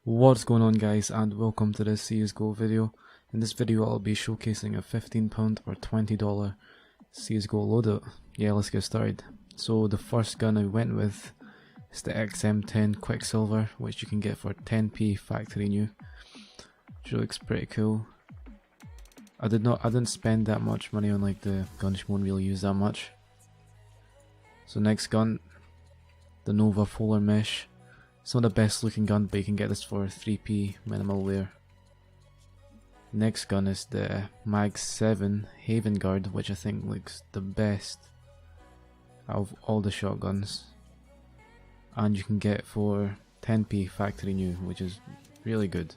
What's going on, guys, and welcome to this Csgo video. In this video I'll be showcasing a £15 or $20 Csgo loadout. Yeah, let's get started. So the first gun I went with is the XM10 Quicksilver, which you can get for 10p factory new, which looks pretty cool. I didn't spend that much money on like the guns you won't really use that much. So next gun, the Nova Polar Mesh. It's not the best looking gun, but you can get this for 3p minimal wear. Next gun is the Mag 7 Haven Guard, which I think looks the best out of all the shotguns, and you can get for 10p factory new, which is really good.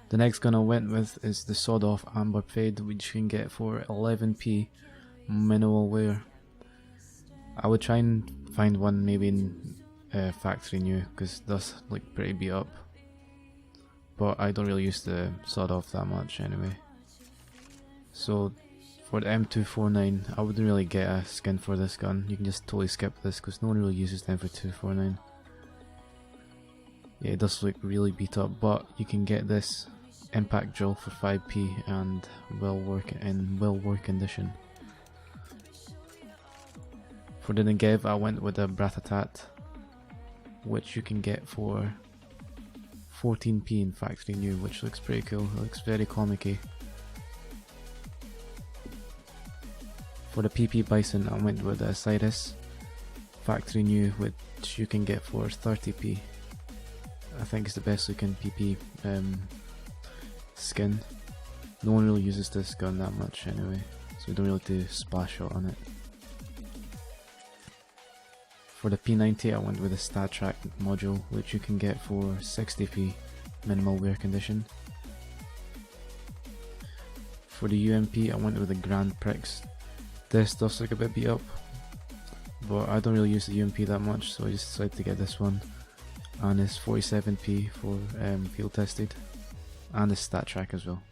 The next gun I went with is the Sawed Off Amber Fade, which you can get for 11p minimal wear. I would try and find one maybe in factory new, because it does look pretty beat up, but I don't really use the Sawed Off that much anyway. So for the M249, I wouldn't really get a skin for this gun. You can just totally skip this because no one really uses the M249. Yeah, it does look really beat up, but you can get this impact drill for 5p and will work condition. For the Negev, I went with a Bratatat, which you can get for 14p in factory new, which looks pretty cool. It looks very comic-y. For the PP Bison, I went with a Cyrus factory new, which you can get for 30p. I think it's the best looking PP skin. No one really uses this gun that much anyway, so we don't really do splash shot on it. For the P90, I went with a Stat Track module, which you can get for 60p minimal wear condition. For the UMP, I went with the Grand Prix. This does look a bit beat up, but I don't really use the UMP that much, so I just decided to get this one. And it's 47p for field tested, and the Stat Track as well.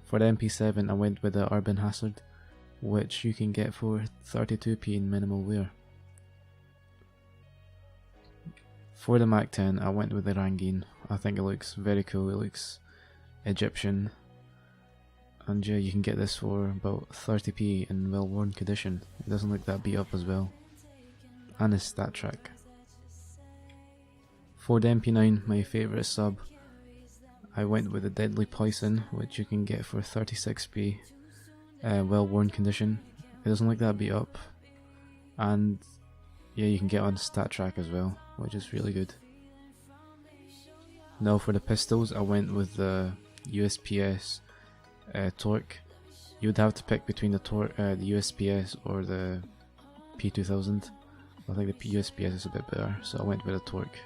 For the MP7, I went with the Urban Hazard, which you can get for 32p in minimal wear. For the Mac 10, I went with the Rangin. I think it looks very cool. It looks Egyptian, and yeah, you can get this for about 30p in well worn condition. It doesn't look that beat up as well, and it's Stat Track. For the MP9, my favourite sub, I went with the Deadly Poison, which you can get for 36p well worn condition. It doesn't look that beat up, and yeah, you can get on Stat Track as well, which is really good. Now for the pistols, I went with the USPS Torque. You would have to pick between the USPS or the P2000. I think the USPS is a bit better, so I went with a Torque.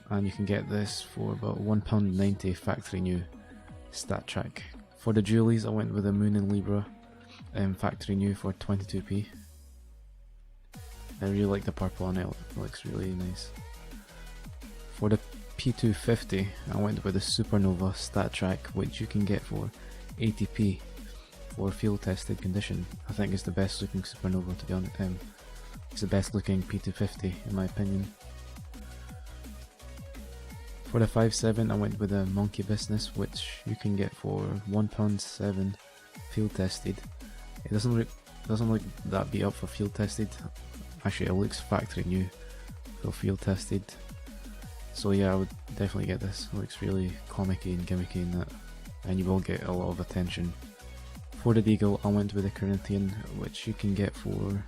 And you can get this for about £1.90 factory new, Stat Track. For the Dualies, I went with the Moon and Libra factory new for 22p. I really like the purple on it, it looks really nice. For the P250, I went with the Supernova Stat Track, which you can get for 80p for field tested condition. I think it's the best looking Supernova, to be honest. It's the best looking P250 in my opinion. For the 5.7, I went with a Monkey Business, which you can get for £1.7 field tested. It doesn't look that beat up for field tested. Actually, it looks factory new for field tested. So yeah, I would definitely get this. It looks really comic-y and gimmicky in that, and you will get a lot of attention. For the Deagle, I went with the Corinthian, which you can get for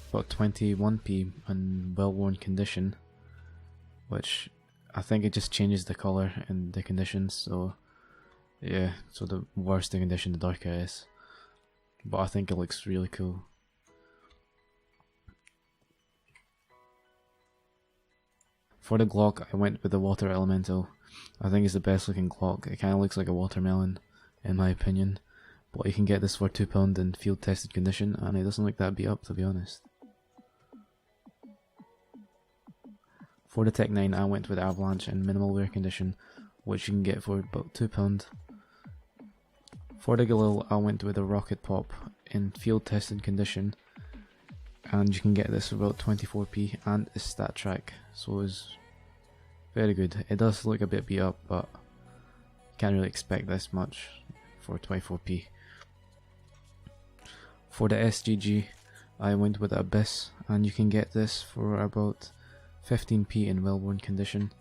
about 21p in well-worn condition, which I think it just changes the colour and the conditions, so yeah, so the worse the condition, the darker it is. But I think it looks really cool. For the Glock, I went with the Water Elemental. I think it's the best looking Glock. It kind of looks like a watermelon in my opinion, but you can get this for £2 in field tested condition, and it doesn't look that beat up, to be honest. For the Tech 9, I went with Avalanche in minimal wear condition, which you can get for about £2. For the Galil, I went with a Rocket Pop in field tested condition, and you can get this for about 24p and a Stat Track, so it's very good. It does look a bit beat up, but can't really expect this much for 24p. For the SGG, I went with Abyss, and you can get this for about 15p in well-worn condition.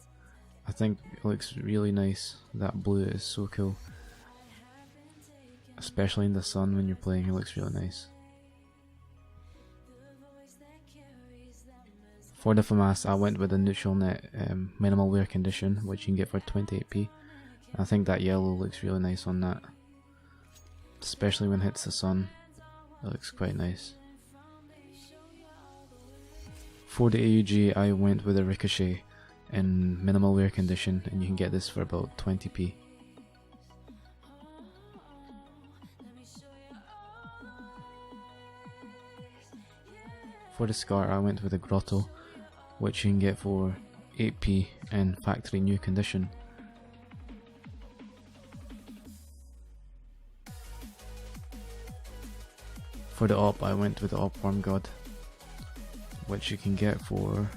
I think it looks really nice. That blue is so cool, especially in the sun when you're playing. It looks really nice. For the FAMAS, I went with a neutral net minimal wear condition, which you can get for 28p. I think that yellow looks really nice on that, especially when it hits the sun. It looks quite nice. For the AUG, I went with a Ricochet in minimal wear condition, and you can get this for about 20p. For the Scar, I went with a Grotto, which you can get for 8p in factory new condition. For the Op, I went with the Op Worm God, which you can get for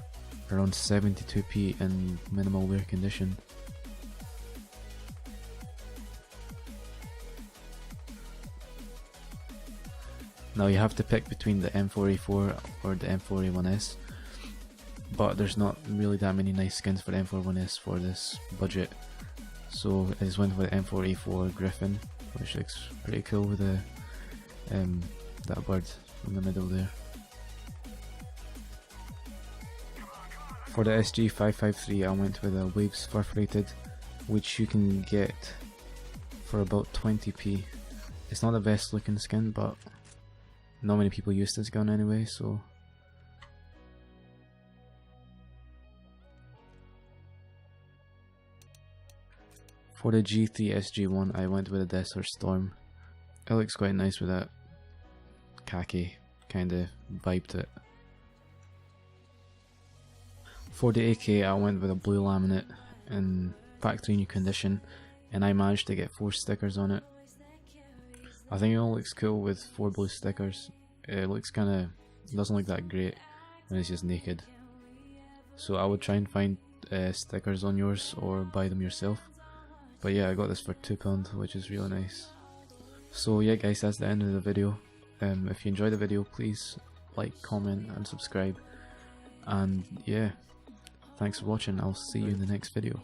around 72p in minimal wear condition. Now you have to pick between the M4A4 or the M4A1S, but there's not really that many nice skins for the M4A1S for this budget, so I just went with the M4A4 Griffin, which looks pretty cool with the that bird in the middle there. For the SG553, I went with a Waves Perforated, which you can get for about 20p. It's not the best looking skin, but not many people use this gun anyway, so. For the G3 SG1, I went with a Desert Storm. It looks quite nice with that khaki kind of vibe to it. For the AK, I went with a blue laminate in factory new condition, and I managed to get 4 stickers on it. I think it all looks cool with 4 blue stickers. It looks kinda, doesn't look that great when it's just naked. So I would try and find stickers on yours or buy them yourself. But yeah, I got this for £2, which is really nice. So yeah guys, that's the end of the video. If you enjoyed the video, please like, comment and subscribe. And yeah, thanks for watching. I'll see you in the next video.